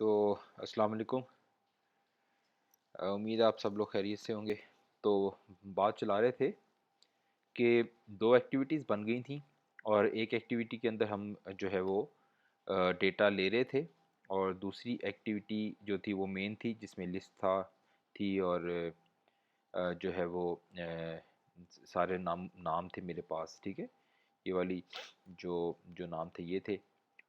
तो अस्सलाम वालेकुम। उम्मीद है आप सब लोग खैरियत से होंगे। तो बात चला रहे थे कि दो एक्टिविटीज़ बन गई थी और एक एक्टिविटी के अंदर हम जो है वो डेटा ले रहे थे और दूसरी एक्टिविटी जो थी वो मेन थी जिसमें लिस्ट थी और जो है वो सारे नाम नाम थे मेरे पास। ठीक है, ये वाली जो जो नाम थे ये थे।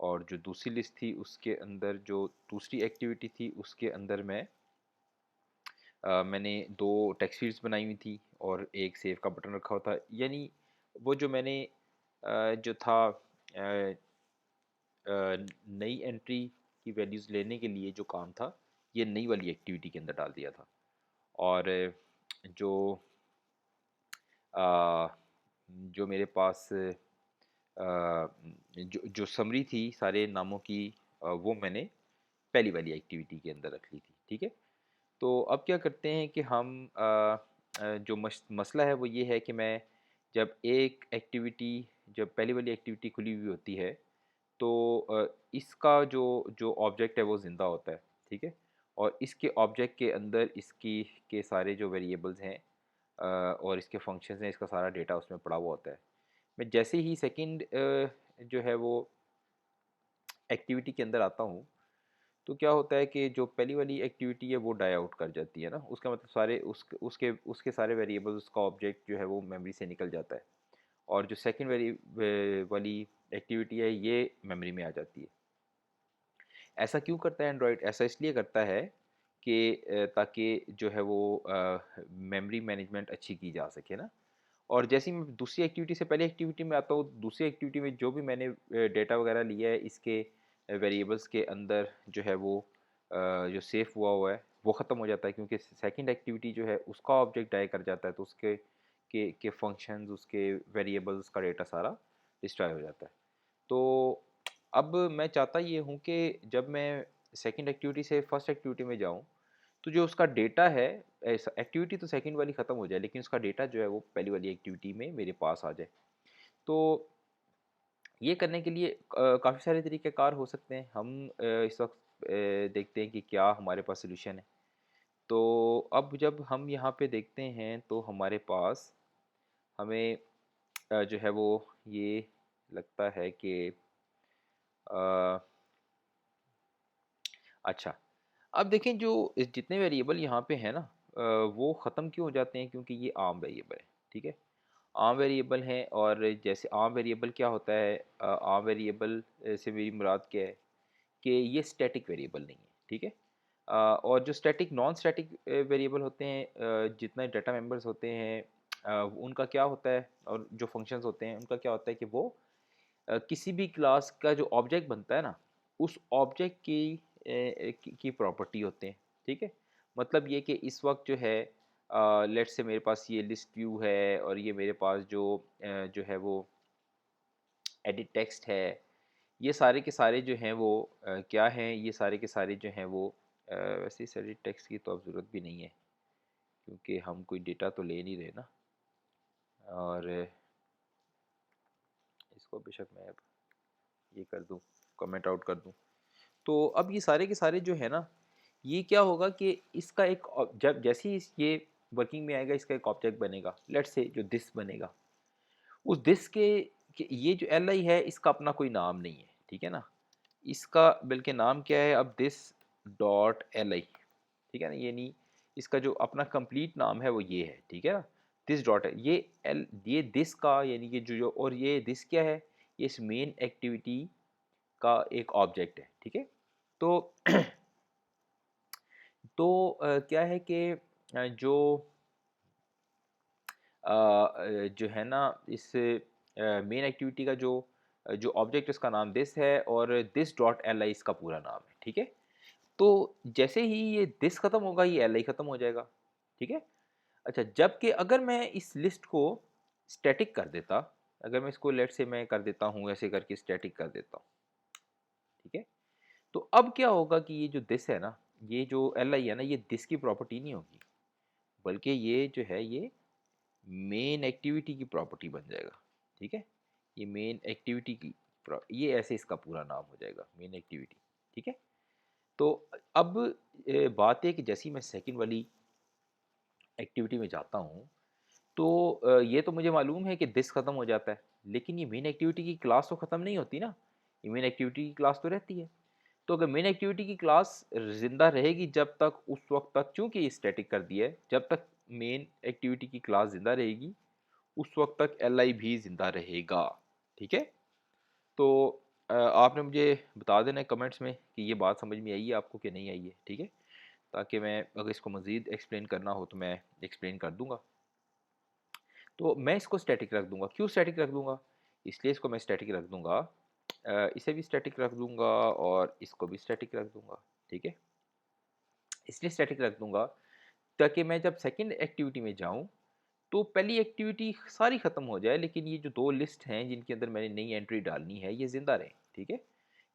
और जो दूसरी लिस्ट थी उसके अंदर जो दूसरी एक्टिविटी थी उसके अंदर मैंने दो टेक्स्ट फील्ड्स बनाई हुई थी और एक सेव का बटन रखा हुआ था। यानी वो जो मैंने जो था नई एंट्री की वैल्यूज़ लेने के लिए जो काम था ये नई वाली एक्टिविटी के अंदर डाल दिया था। और जो अ, जो मेरे पास जो समरी थी सारे नामों की, वो मैंने पहली वाली एक्टिविटी के अंदर रख ली थी। ठीक है, तो अब क्या करते हैं कि हम जो मसला है वो ये है कि मैं जब एक एक्टिविटी जब पहली वाली एक्टिविटी खुली हुई होती है तो इसका जो जो ऑब्जेक्ट है वो ज़िंदा होता है। ठीक है, और इसके ऑब्जेक्ट के अंदर इसकी के सारे जो वेरिएबल्स हैं और इसके फंक्शंस हैं, इसका सारा डेटा उसमें पड़ा हुआ होता है। मैं जैसे ही सेकंड जो है वो एक्टिविटी के अंदर आता हूँ तो क्या होता है कि जो पहली वाली एक्टिविटी है वो डाई आउट कर जाती है ना। उसका मतलब सारे उसके उसके सारे वेरिएबल्स, उसका ऑब्जेक्ट जो है वो मेमोरी से निकल जाता है और जो सेकंड वाली एक्टिविटी है ये मेमोरी में आ जाती है। ऐसा क्यों करता है एंड्रॉयड? ऐसा इसलिए करता है कि ताकि जो है वो मेमोरी मैनेजमेंट अच्छी की जा सके ना। और जैसे ही मैं दूसरी एक्टिविटी से पहले एक्टिविटी में आता हूँ, दूसरी एक्टिविटी में जो भी मैंने डेटा वगैरह लिया है इसके वेरिएबल्स के अंदर जो है वो जो सेव हुआ है वो ख़त्म हो जाता है, क्योंकि सेकंड एक्टिविटी जो है उसका ऑब्जेक्ट डाई कर जाता है तो उसके के फंक्शंस, उसके वेरिएबल्स का डेटा सारा डिस्ट्रॉय हो जाता है। तो अब मैं चाहता ये हूँ कि जब मैं सेकंड एक्टिविटी से फर्स्ट एक्टिविटी में जाऊँ तो जो उसका डेटा है, एक्टिविटी तो सेकंड वाली ख़त्म हो जाए लेकिन उसका डेटा जो है वो पहली वाली एक्टिविटी में मेरे पास आ जाए। तो ये करने के लिए काफ़ी सारे तरीक़ेकार हो सकते हैं। हम इस वक्त देखते हैं कि क्या हमारे पास सॉल्यूशन है। तो अब जब हम यहाँ पे देखते हैं तो हमारे पास हमें जो है वो ये लगता है कि अ, अच्छा, अब देखें जो जितने वेरिएबल यहाँ पे हैं ना, वो ख़त्म क्यों हो जाते हैं? क्योंकि ये आर्म वेरिएबल है। ठीक है, आर्म वेरिएबल हैं और जैसे आर्म वेरिएबल क्या होता है, आर्म वेरिएबल से मेरी मुराद क्या है कि ये स्टैटिक वेरिएबल नहीं है। ठीक है, और जो स्टैटिक नॉन स्टैटिक वेरिएबल होते हैं, जितने डाटा मेंबर्स होते हैं उनका क्या होता है और जो फंक्शंस होते हैं उनका क्या होता है कि वो किसी भी क्लास का जो ऑब्जेक्ट बनता है ना उस ऑब्जेक्ट की प्रॉपर्टी होते हैं। ठीक है, मतलब ये कि इस वक्त जो है लेट्स से मेरे पास ये लिस्ट व्यू है और ये मेरे पास जो है वो एडिट टेक्स्ट है। ये सारे के सारे जो हैं वो क्या हैं, ये सारे के सारे जो हैं वो वैसे इस एडिट टेक्स्ट की तो अब ज़रूरत भी नहीं है क्योंकि हम कोई डेटा तो ले नहीं रहे ना। और इसको बेशक मैं अब ये कर दूँ, कमेंट आउट कर दूँ। तो अब ये सारे के सारे जो है ना, ये क्या होगा कि इसका एक जब जैसे ही ये वर्किंग में आएगा इसका एक ऑब्जेक्ट बनेगा, लेट्स से जो दिस बनेगा। उस दिस के ये जो एल आई है इसका अपना कोई नाम नहीं है। ठीक है ना, इसका बल्कि नाम क्या है अब, दिस डॉट एल आई। ठीक है ना, ये नहीं, इसका जो अपना कंप्लीट नाम है वो ये है। ठीक है ना, दिस डॉट है ये एल, ये दिस का यानी कि जो जो और ये दिस क्या है, ये इस मेन एक्टिविटी का एक ऑब्जेक्ट है। ठीक है, तो क्या है कि जो जो है ना इस मेन एक्टिविटी का जो ऑब्जेक्ट इसका नाम दिस है और दिस डॉट एल आई इसका पूरा नाम है। ठीक है, तो जैसे ही ये दिस खत्म होगा ये एल आई खत्म हो जाएगा। ठीक है, अच्छा, जबकि अगर मैं इस लिस्ट को स्टैटिक कर देता, अगर मैं इसको लेट से मैं कर देता हूँ ऐसे करके स्टैटिक कर देता हूँ। ठीक है, तो अब क्या होगा कि ये जो दिस है ना, ये जो एल आई है ना, ये दिस की प्रॉपर्टी नहीं होगी बल्कि ये जो है ये मेन एक्टिविटी की प्रॉपर्टी बन जाएगा। ठीक है, ये मेन एक्टिविटी की ये ऐसे इसका पूरा नाम हो जाएगा मेन एक्टिविटी। ठीक है, तो अब बात है कि जैसे ही मैं सेकंड वाली एक्टिविटी में जाता हूँ, तो ये तो मुझे मालूम है कि दिस ख़त्म हो जाता है, लेकिन ये मेन एक्टिविटी की क्लास तो ख़त्म नहीं होती ना, ये मेन एक्टिविटी की क्लास तो रहती है। तो अगर मेन एक्टिविटी की क्लास ज़िंदा रहेगी जब तक, उस वक़्त तक, चूँकि ये स्टैटिक कर दिया है, जब तक मेन एक्टिविटी की क्लास ज़िंदा रहेगी, उस वक़्त तक एलआई भी ज़िंदा रहेगा, ठीक है? तो आपने मुझे बता देना है कमेंट्स में कि ये बात समझ में आई है आपको कि नहीं आई है, ठीक है? ताकि मैं अगर इसको मज़ीद एक्सप्लेन करना हो तो मैं एक्सप्लेन कर दूँगा। तो मैं इसको स्टैटिक रख दूँगा, क्यों स्टैटिक रख दूँगा? इसलिए इसको मैं स्टैटिक रख दूँगा, इसे भी स्टैटिक रख दूँगा और इसको भी स्टैटिक रख दूँगा, ठीक है? इसलिए स्टैटिक रख दूँगा ताकि मैं जब सेकंड एक्टिविटी में जाऊँ, तो पहली एक्टिविटी सारी ख़त्म हो जाए, लेकिन ये जो 2 लिस्ट हैं जिनके अंदर मैंने नई एंट्री डालनी है, ये ज़िंदा रहें, ठीक है?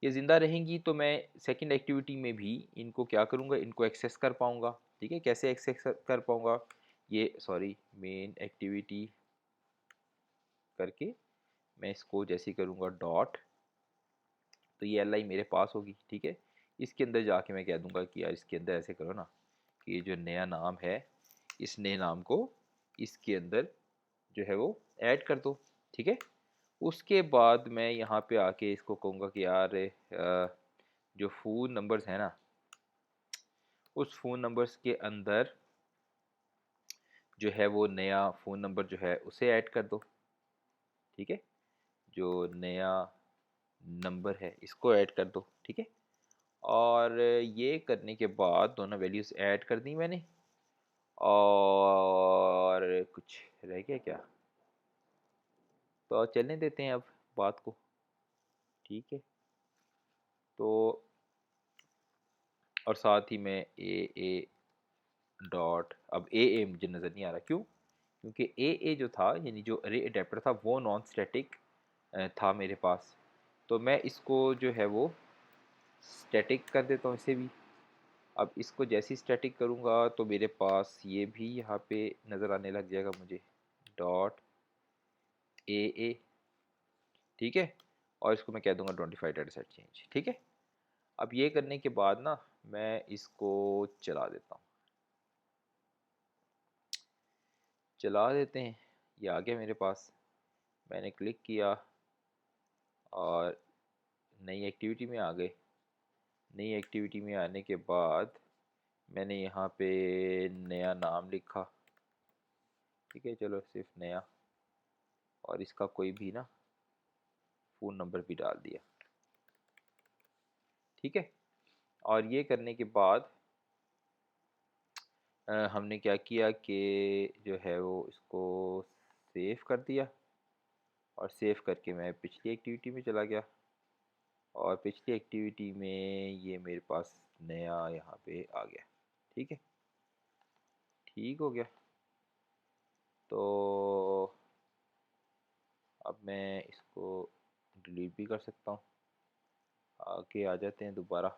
ये ज़िंदा रहेंगी तो मैं सेकंड एक्टिविटी में भी इनको क्या करूँगा, इनको एक्सेस कर पाऊँगा, ठीक है? कैसे एक्सेस कर पाऊँगा? ये सॉरी, मेन एक्टिविटी करके मैं इसको जैसे ही करूँगा डॉट, तो ये एल आई मेरे पास होगी, ठीक है? इसके अंदर जाके मैं कह दूँगा कि यार इसके अंदर ऐसे करो ना कि ये जो नया नाम है, इस नए नाम को इसके अंदर जो है वो ऐड कर दो, ठीक है? उसके बाद मैं यहाँ पे आके इसको कहूँगा कि यार जो फ़ोन नंबर्स हैं ना, उस फ़ोन नंबर्स के अंदर जो है वो नया फ़ोन नंबर जो है उसे ऐड कर दो, ठीक है? जो नया नंबर है इसको ऐड कर दो, ठीक है? और ये करने के बाद दोनों वैल्यूज़ ऐड कर दी मैंने, और कुछ रह गया क्या? तो चलने देते हैं अब बात को, ठीक है? तो और साथ ही में ए डॉट, अब ए मुझे नज़र नहीं आ रहा, क्यों? क्योंकि ए जो था, यानी जो अरे अडेप्टर था, वो नॉन स्टैटिक था मेरे पास। तो मैं इसको जो है वो स्टैटिक कर देता हूँ इसे भी। अब इसको जैसे ही स्टैटिक करूँगा तो मेरे पास ये भी यहाँ पे नज़र आने लग जाएगा मुझे, डॉट ए, ठीक है? और इसको मैं कह दूँगा डोंटिफाई डाटा सेट चेंज, ठीक है? अब ये करने के बाद ना मैं इसको चला देता हूँ, चला देते हैं। ये आ गया मेरे पास, मैंने क्लिक किया और नई एक्टिविटी में आ गए। नई एक्टिविटी में आने के बाद मैंने यहाँ पे नया नाम लिखा, ठीक है? चलो सिर्फ नया, और इसका कोई भी ना फ़ोन नंबर भी डाल दिया, ठीक है? और ये करने के बाद हमने क्या किया कि जो है वो इसको सेव कर दिया, और सेव करके मैं पिछली एक्टिविटी में चला गया, और पिछली एक्टिविटी में ये मेरे पास नया यहाँ पे आ गया, ठीक है? ठीक हो गया। तो अब मैं इसको डिलीट भी कर सकता हूँ, आगे आ जाते हैं दोबारा,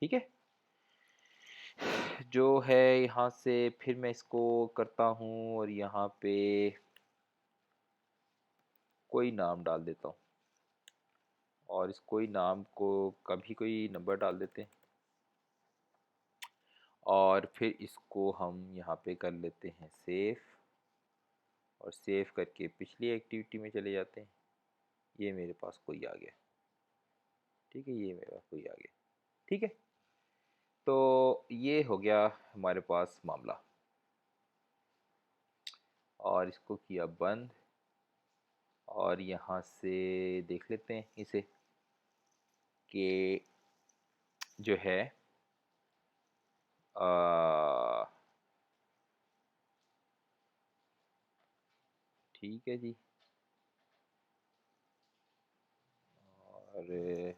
ठीक है? जो है यहाँ से फिर मैं इसको करता हूँ और यहाँ पे कोई नाम डाल देता हूँ, और इस कोई नाम को कभी कोई नंबर डाल देते हैं, और फिर इसको हम यहाँ पे कर लेते हैं सेव, और सेव करके पिछली एक्टिविटी में चले जाते हैं। ये मेरे पास कोई आ गया, ठीक है? ये मेरे पास कोई आ गया, ठीक है? तो ये हो गया हमारे पास मामला, और इसको किया बंद, और यहाँ से देख लेते हैं इसे कि जो है ठीक है जी, और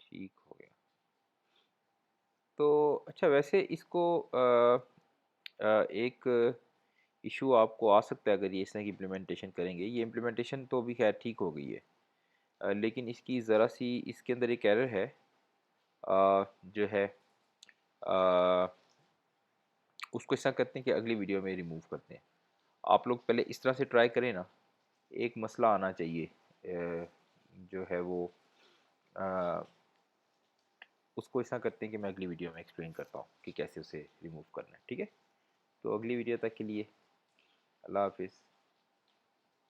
ठीक हो गया। तो अच्छा, वैसे इसको एक इशू आपको आ सकता है अगर ये इस तरह की इम्प्लीमेंटेशन करेंगे। ये इम्प्लीमेंटेशन तो अभी खैर ठीक हो गई है, लेकिन इसकी ज़रा सी इसके अंदर एक एरर है, जो है अ, उसको इस तरह करते हैं कि अगली वीडियो में रिमूव करते हैं। आप लोग पहले इस तरह से ट्राई करें ना, एक मसला आना चाहिए, जो है वो उसको ऐसा करते हैं कि मैं अगली वीडियो में एक्सप्लेन करता हूँ कि कैसे उसे रिमूव करना है, ठीक है। तो अगली वीडियो तक के लिए अल्लाह हाफिज़।